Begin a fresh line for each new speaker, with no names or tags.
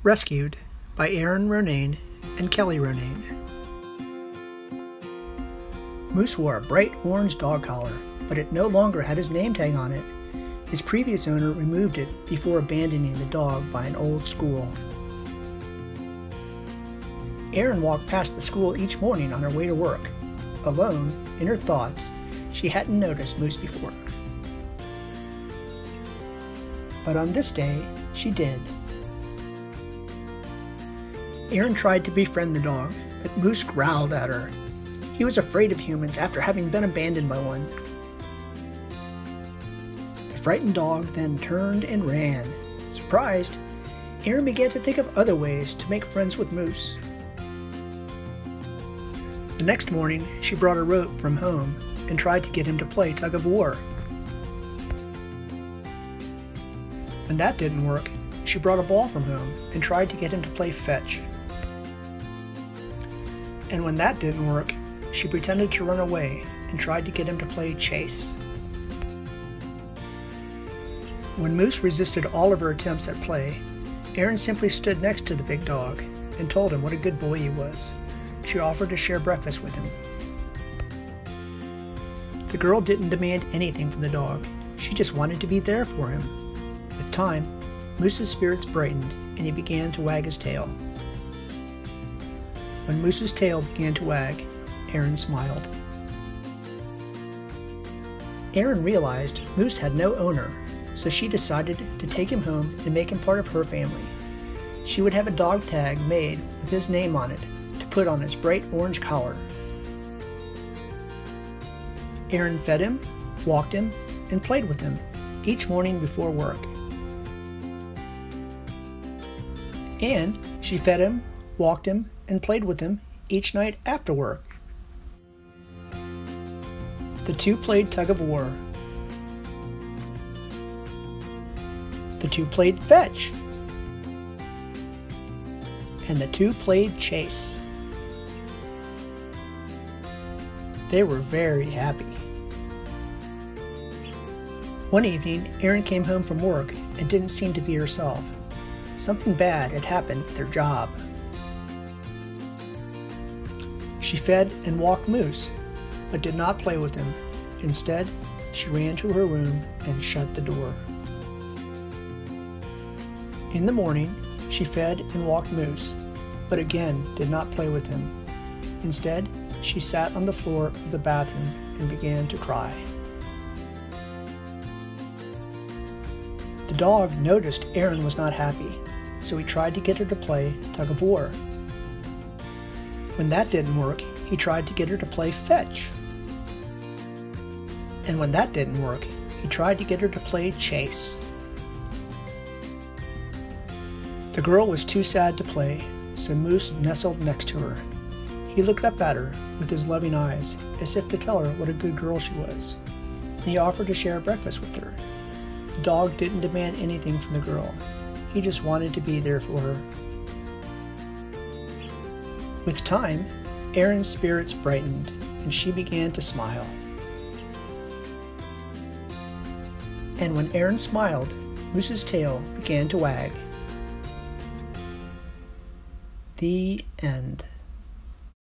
Rescued by Aaron Ronayne and Kelly Ronayne. Moose wore a bright orange dog collar, but it no longer had his name tag on it. His previous owner removed it before abandoning the dog by an old school. Erin walked past the school each morning on her way to work. Alone, in her thoughts, she hadn't noticed Moose before. But on this day, she did. Erin tried to befriend the dog, but Moose growled at her. He was afraid of humans after having been abandoned by one. The frightened dog then turned and ran. Surprised, Erin began to think of other ways to make friends with Moose. The next morning, she brought a rope from home and tried to get him to play tug of war. When that didn't work, she brought a ball from home and tried to get him to play fetch. And when that didn't work, she pretended to run away and tried to get him to play chase. When Moose resisted all of her attempts at play, Erin simply stood next to the big dog and told him what a good boy he was. She offered to share breakfast with him. The girl didn't demand anything from the dog. She just wanted to be there for him. With time, Moose's spirits brightened and he began to wag his tail. When Moose's tail began to wag, Erin smiled. Erin realized Moose had no owner, so she decided to take him home and make him part of her family. She would have a dog tag made with his name on it to put on his bright orange collar. Erin fed him, walked him, and played with him each morning before work. And she fed him, walked him, and played with him each night after work. The two played tug of war. The two played fetch. And the two played chase. They were very happy. One evening, Erin came home from work and didn't seem to be herself. Something bad had happened with her job. She fed and walked Moose, but did not play with him. Instead, she ran to her room and shut the door. In the morning, she fed and walked Moose, but again did not play with him. Instead, she sat on the floor of the bathroom and began to cry. The dog noticed Erin was not happy, so he tried to get her to play tug of war. When that didn't work, he tried to get her to play fetch. And when that didn't work, he tried to get her to play chase. The girl was too sad to play, so Moose nestled next to her. He looked up at her with his loving eyes, as if to tell her what a good girl she was, and he offered to share breakfast with her. The dog didn't demand anything from the girl. He just wanted to be there for her. With time, Erin's spirits brightened, and she began to smile. And when Erin smiled, Moose's tail began to wag. The end.